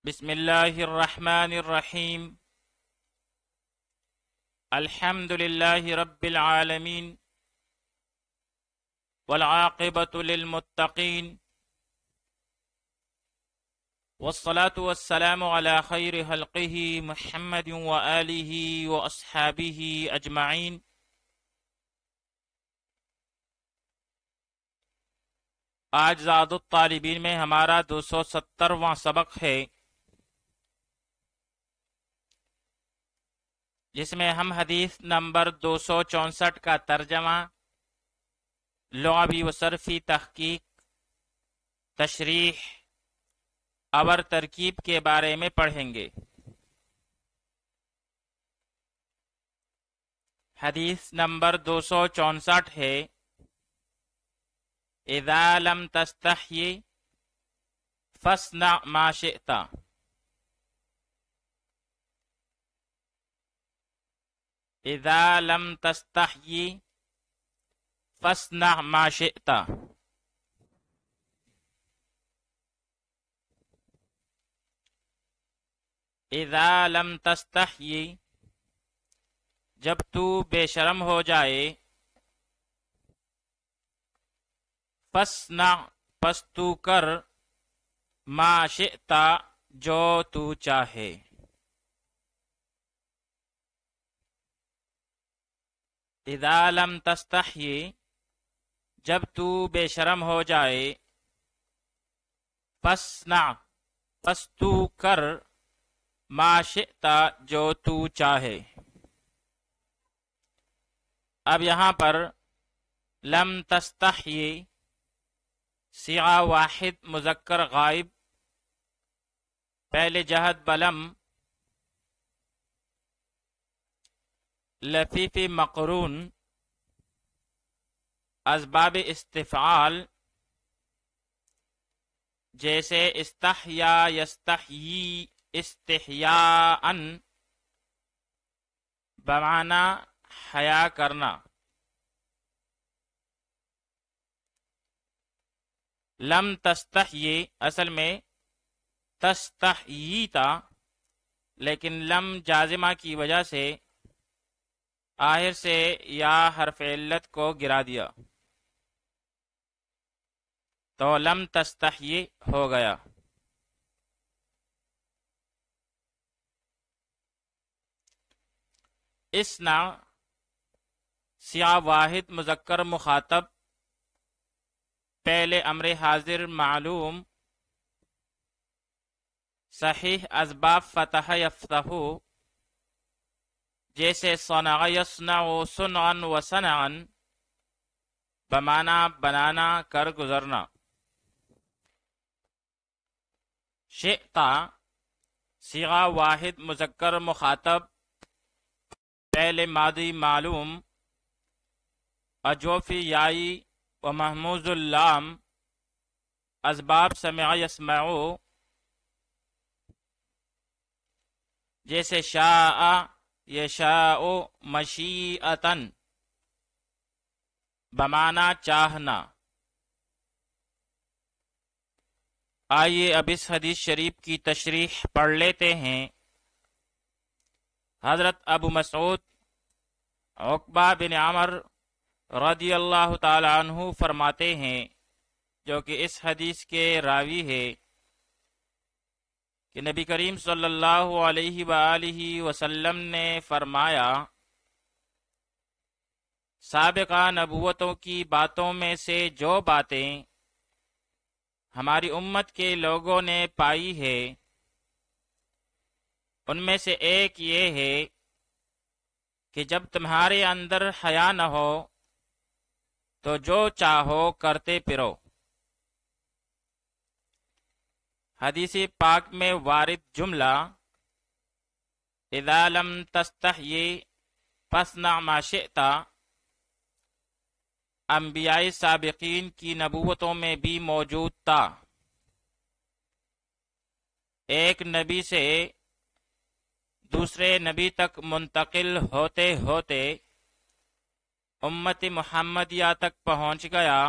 بسم الله الرحمن الرحيم. الحمد لله رب العالمين والعاقبة للمتقين والصلاة والسلام على خير خلقه محمد وآله وأصحابه أجمعين. آج زاد الطالبین میں ہمارا 270واں سبق ہے، جس میں ہم حدیث نمبر 264 کا ترجمہ، لغوی و صرفی تحقیق، تشریح اور ترکیب کے بارے میں پڑھیں گے۔ حدیث نمبر 264 ہے، اذا لم تستحی فاصنع ما شئت۔ اذا لم تستحی فاصنع ما شئت۔ اذا لم تستحی، جب تو بے شرم ہو جائے، فاصنع، پس تو کر، ما شئت، جو تو چاہے۔ اذا لم تستحی، جب تو بے شرم ہو جائے، فاصنع، پس تو کر، ما شئت، جو تو چاہے۔ اب یہاں پر لم تستحی صیغہ واحد مذکر غائب، پہلے جہت بلم، لفیف مقرون، اسباب استفعال جیسے استحیا یستحیی، استحیاء بمعنی حیا کرنا۔ لم تستحی اصل میں تستحیی تھا، لیکن لم جازمہ کی وجہ سے آخر سے یا حرف علت کو گرا دیا تو لم تستحی ہو گیا۔ اسنا صیغہ واحد مذکر مخاطب، پہلے امر حاضر معلوم، صحیح اسباب فتح یفتح جیسے صنع یصنع صنعا و صنعا بمعنی بنانا، کر گزرنا۔ شئت صیغہ واحد مذکر مخاطب، پہلے ماضی معلوم، اجوفی یائی و محموز اللام، اسباب سمع یسمعو جیسے شاء یشاء مشیئتاً بمعنی چاہنا۔ آئیے اب اس حدیث شریف کی تشریح پڑھ لیتے ہیں۔ حضرت ابو مسعود عقبہ بن عمر رضی اللہ تعالی عنہ فرماتے ہیں، جو کہ اس حدیث کے راوی ہے، کہ نبی کریم صلی اللہ علیہ وآلہ وسلم نے فرمایا، سابقہ نبوتوں کی باتوں میں سے جو باتیں ہماری امت کے لوگوں نے پائی ہے، ان میں سے ایک یہ ہے کہ جب تمہارے اندر حیا نہ ہو تو جو چاہو کرتے پھرو۔ حدیث پاک میں وارد جملہ اذا لم تستحی فاصنع ما شئت انبیاء سابقین کی نبوتوں میں بھی موجود تھا۔ ایک نبی سے دوسرے نبی تک منتقل ہوتے ہوتے امت محمدیہ تک پہنچ گیا،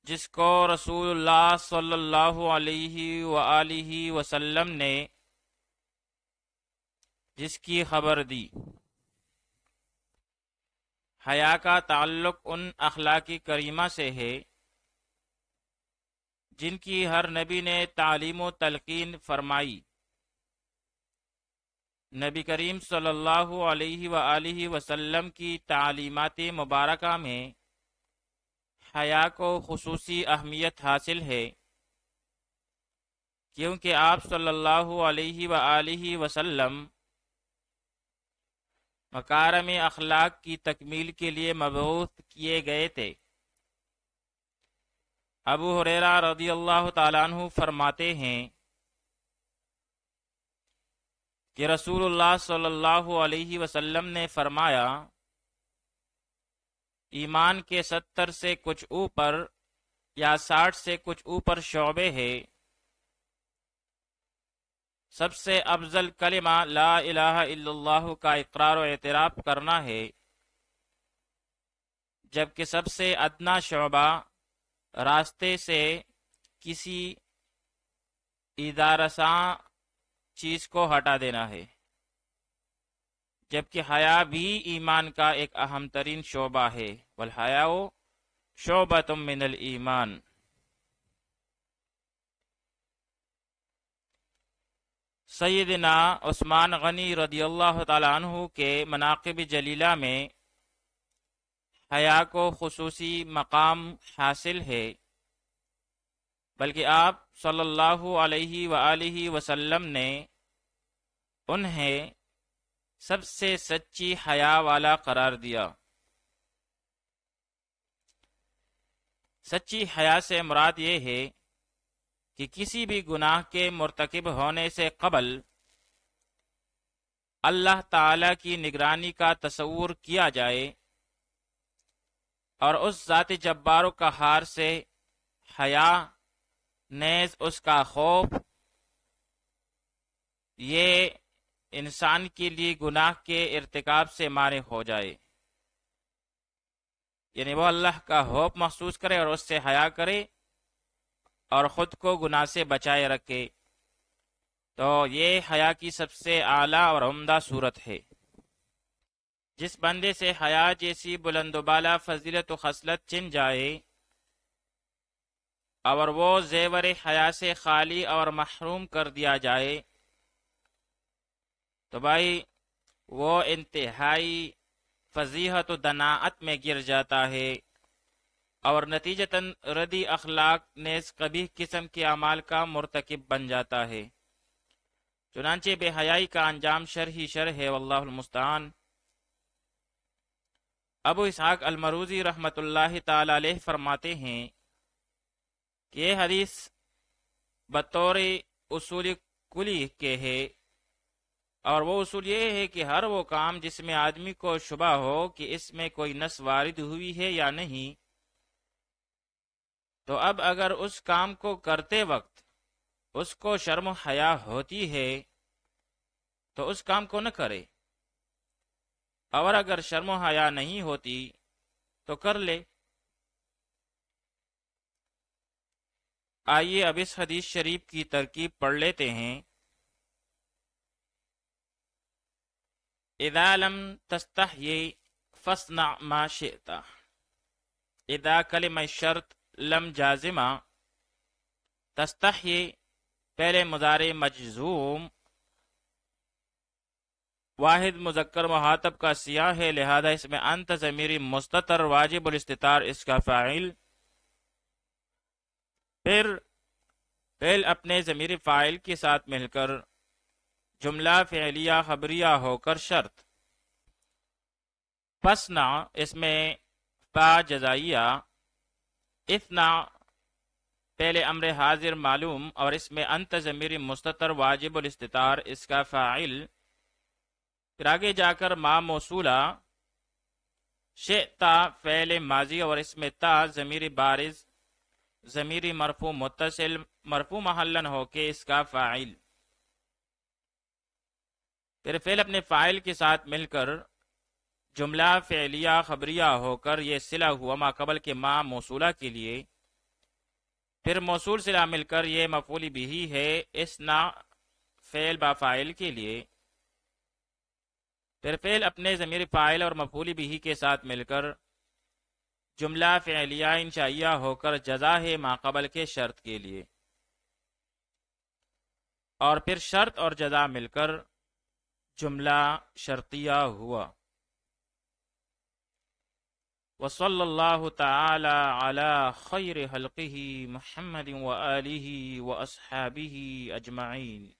جس کو رسول اللہ صلی اللہ علیہ وآلہ وسلم نے جس کی خبر دی۔ حیا کا تعلق ان اخلاقی کریمہ سے ہے جن کی ہر نبی نے تعلیم و تلقین فرمائی۔ نبی کریم صلی اللہ علیہ وآلہ وسلم کی تعلیمات مبارکہ میں حیا کو خصوصی اہمیت حاصل ہے، کیونکہ آپ صلی اللہ علیہ وآلہ وسلم مکارم اخلاق کی تکمیل کے لیے مبعوث کیے گئے تھے۔ ابو ہریرہ رضی اللہ تعالیٰ عنہ فرماتے ہیں کہ رسول اللہ صلی اللہ علیہ وسلم نے فرمایا، ایمان کے 70 سے کچھ اوپر یا 60 سے کچھ اوپر شعبے ہے۔ سب سے افضل کلمہ لا الہ الا اللہ کا اقرار و اعتراف کرنا ہے، جبکہ سب سے ادنا شعبہ راستے سے کسی ایذارساں چیز کو ہٹا دینا ہے، جبکہ حیا بھی ایمان کا ایک اہم ترین شعبہ ہے۔ والحیاء شعبۃ من الایمان۔ سیدنا عثمان غنی رضی اللہ تعالی عنہ کے مناقب جلیلہ میں حیا کو خصوصی مقام حاصل ہے، بلکہ آپ صلی اللہ علیہ وآلہ وسلم نے انہیں سب سے سچی حیا والا قرار دیا۔ سچی حیا سے مراد یہ ہے کہ کسی بھی گناہ کے مرتکب ہونے سے قبل اللہ تعالی کی نگرانی کا تصور کیا جائے اور اس ذات جبار و قہار سے حیا نیز اس کا خوف، یہ انسان کے لیے گناہ کے ارتکاب سے مانع ہو جائے، یعنی وہ اللہ کا خوف محسوس کرے اور اس سے حیا کرے اور خود کو گناہ سے بچائے رکھے، تو یہ حیا کی سب سے اعلیٰ اور عمدہ صورت ہے۔ جس بندے سے حیا جیسی بلند و بالا فضیلت و خصلت چھن جائے اور وہ زیور حیا سے خالی اور محروم کر دیا جائے تو بھائی وہ انتہائی فضیحت و دناعت میں گر جاتا ہے اور نتیجتاً ردی اخلاق نیز قبیح قسم کے اعمال کا مرتکب بن جاتا ہے۔ چنانچہ بے حیائی کا انجام شر ہی شر ہے، واللہ المستعان۔ ابو اسحاق المروزی رحمۃ اللہ تعالی علیہ فرماتے ہیں کہ یہ حدیث بطور اصول کلی کے ہے، اور وہ اصول یہ ہے کہ ہر وہ کام جس میں آدمی کو شبہ ہو کہ اس میں کوئی نص وارد ہوئی ہے یا نہیں، تو اب اگر اس کام کو کرتے وقت اس کو شرم و حیا ہوتی ہے تو اس کام کو نہ کرے، اور اگر شرم و حیا نہیں ہوتی تو کر لے۔ آئیے اب اس حدیث شریف کی ترکیب پڑھ لیتے ہیں۔ اذا لم تستحی فاصنع ما شئت۔ اذا کلمہ شرط لم جازمہ، تستحی پہلے مضارع مجزوم، واحد مذکر مخاطب کا سیاح ہے، لہذا اس میں انت ضمیر مستتر واجب الاستتار اس کا فاعل، پھر فعل اپنے ضمیر فاعل کے ساتھ مل کر جملہ فعلیہ خبریہ ہو کر شرط، فاصنع اس میں فا جزائیہ، اثنا پہلے امر حاضر معلوم اور اس میں انت ضمیر مستتر واجب الاستتار اس کا فاعل، پھر آگے جا کر ما موصولہ، شئتا فعل ماضی اور اس میں تا ضمیر بارز، ضمیر مرفوع متصل مرفوع محلن ہو کے اس کا فاعل، پھر فعل اپنے فاعل کے ساتھ مل کر جملہ فعلیہ خبریہ ہو کر یہ صلہ ہوا ما قبل کے ما موصولہ کے لیے، پھر موصول صلہ مل کر یہ مفعول بھی ہے اس نا فعل با فاعل کے لیے. پھر فعل اپنے ضمیر فاعل اور مفعول بھی کے ساتھ مل کر جملہ فعلیہ انشائیہ ہو کر جزا ہے ما قبل کے شرط کے لیے. اور پھر شرط اور جزا مل کر جملہ شرطیہ ہوا. وصلی اللہ تعالی علی خیر خلقہ محمد وآلہ واصحابہ اجمعین.